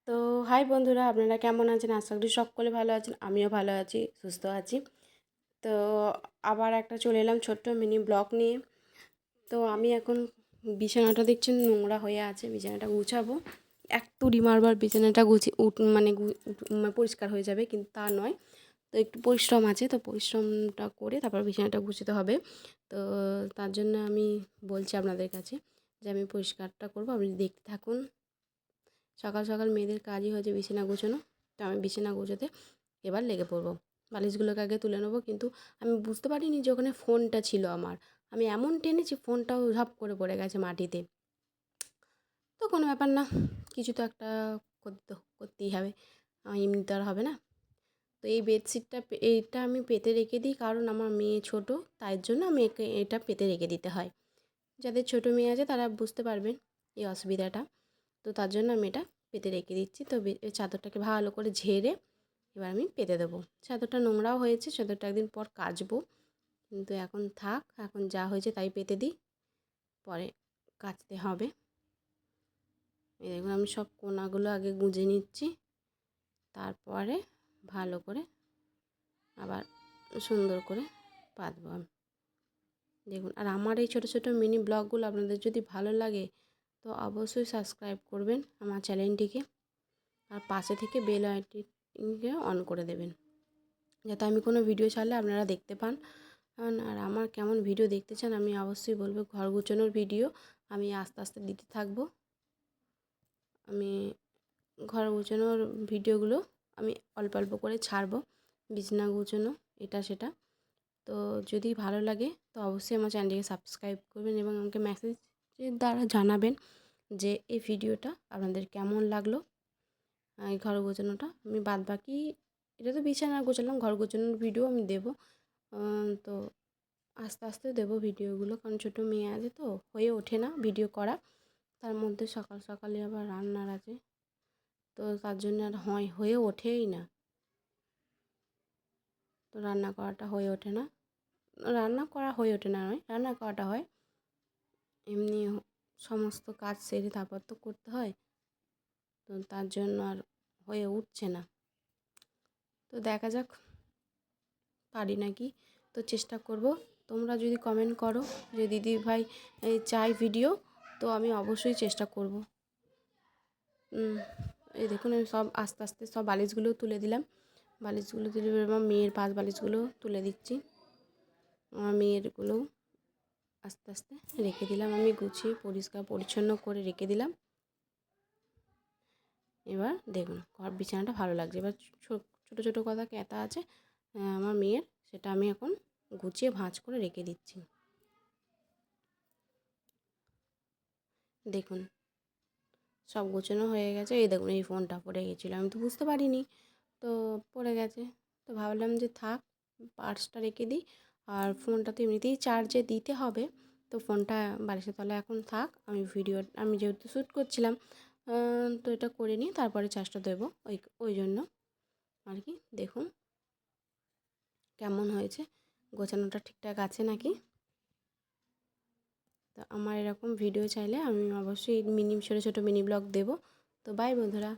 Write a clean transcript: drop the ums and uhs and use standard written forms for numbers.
তো হাই বন্ধুরা, আপনারা কেমন আছেন? আশা করি সকলে ভালো আছেন। আমিও ভালো আছি, সুস্থ আছি। তো আবার একটা চলে এলাম ছোট্ট মিনি ব্লগ নিয়ে। তো আমি এখন বিছানাটা দেখছেন নোংরা হয়ে আছে, বিছানাটা গুছাবো। এক তুড়ি মারবার বিছানাটা গুছিয়ে পরিষ্কার হয়ে যাবে, কিন্তু তা নয়। তো একটু পরিশ্রম আছে, তো পরিশ্রমটা করে তারপর বিছানাটা গুছাতে হবে। তো তার জন্য আমি বলছি আপনাদের কাছে যে আমি পরিষ্কারটা করবো, আপনি দেখতে থাকুন। সকাল সকাল মেয়েদের কাজই হচ্ছে বিছানা গোছানো। তো আমি বিছানা গোছাতে এবার লেগে পড়বো। বালিশগুলোকে আগে তুলে নেবো, কিন্তু আমি বুঝতে পারিনি যে ওখানে ফোনটা ছিল আমার। আমি এমন টেনেছি, ফোনটাও ঝপ করে পড়ে গেছে মাটিতে। তো কোনো ব্যাপার না, কিছু তো একটা করতেই হবে, এমনিতে আর হবে না। তো এই বেডশিটটা এইটা আমি পেতে রেখে দিই, কারণ আমার মেয়ে ছোট, তাই জন্য আমি এটা পেতে রেখে দিতে হয়। যাদের ছোট মেয়ে আছে তারা বুঝতে পারবেন এই অসুবিধাটা। তো তার জন্য আমি এটা পেতে রেখে দিচ্ছি। তো চাদরটাকে ভালো করে ঝেড়ে এবার আমি পেতে দেবো। চাদরটা নোংরাও হয়েছে, চাদরটা একদিন পর কাচবো, কিন্তু এখন থাক, এখন যা হয়েছে তাই পেতে দিই, পরে কাচতে হবে। এই দেখুন, আমি সব কোনাগুলো আগে গুঁজে নিচ্ছি, তারপরে ভালো করে আবার সুন্দর করে পাতবো আমি। দেখুন, আর আমার এই ছোটো ছোটো মিনি ব্লগগুলো আপনাদের যদি ভালো লাগে তো অবশ্যই সাবস্ক্রাইব করবেন আমার চ্যানেলটিকে, আর পাশে থেকে বেল আইকনটিকে অন করে দেবেন, যাতে আমি কোনো ভিডিও ছাড়লে আপনারা দেখতে পান। আর আমার কেমন ভিডিও দেখতে চান আমি অবশ্যই বলবো। ঘর গুছানোর ভিডিও আমি আস্তে আস্তে দিতে থাকবো। আমি ঘর গুছানোর ভিডিওগুলো আমি অল্প অল্প করে ছাড়বো, বিছানা গুছানো এটা সেটা। তো যদি ভালো লাগে তো অবশ্যই আমার চ্যানেলটিকে সাবস্ক্রাইব করবেন এবং আমাকে মেসেজের দ্বারা জানাবেন যে এই ভিডিওটা আপনাদের কেমন লাগলো। এই ঘর গোছানোটা আমি বাদবাকি, এটা তো বিছানা গোছালাম, ঘর গোছানোর ভিডিও আমি দেবো। তো আস্তে আস্তে দেবো ভিডিওগুলো, কারণ ছোটো মেয়ে আছে তো হয়ে ওঠে না ভিডিও করা। তার মধ্যে সকাল সকালে আবার রান্নার আছে, তো তার জন্য আর হয়ে ওঠেই না। তো রান্না করাটা হয়ে ওঠে না, রান্না করা হয়ে ওঠে না নয়, রান্না করাটা হয়, এমনি সমস্ত কাজ সেরে তারপর তো করতে হয়, তো তার জন্য আর হয়ে উঠছে না। তো দেখা যাক পারি নাকি, তো চেষ্টা করব। তোমরা যদি কমেন্ট করো যে দিদি ভাই চাই ভিডিও, তো আমি অবশ্যই চেষ্টা করব। এই দেখুন, আমি সব আস্তে আস্তে সব বালিশগুলো তুলে দিলাম। বালিশগুলো তুলে আমার মেয়ের পাশ বালিশগুলো তুলে দিচ্ছি। আমার মেয়েরগুলো আস্তে আস্তে রেখে দিলাম, আমি গুছিয়ে পরিষ্কার পরিচ্ছন্ন করে রেখে দিলাম। এবার দেখুন ঘর বিছানাটা ভালো লাগছে। এবার ছোটো ছোটো কথা ক্যাঁথা আছে আমার মেয়ের, সেটা আমি এখন গুছিয়ে ভাঁজ করে রেখে দিচ্ছি। দেখুন সব গোছানো হয়ে গেছে। এই দেখুন, এই ফোনটা পড়ে গেছিলো, আমি তো বুঝতে পারিনি, তো পড়ে গেছে। তো ভাবলাম যে থাক, পার্সটা রেখে দিই, আর ফোনটা তো এমনিতেই চার্জে দিতে হবে, তো ফোনটা বালিশের তলায় এখন থাক। আমি যেহেতু শ্যুট করছিলাম, তো এটা করে নিই, তারপরে চার্জটা দেবো, ওই জন্য আর কি। দেখুন কেমন হয়েছে, গোছানোটা ঠিকঠাক আছে নাকি। তো আমার এরকম ভিডিও চাইলে আমি অবশ্যই ছোটো ছোটো মিনি ব্লগ দেবো। তো বাই বন্ধুরা।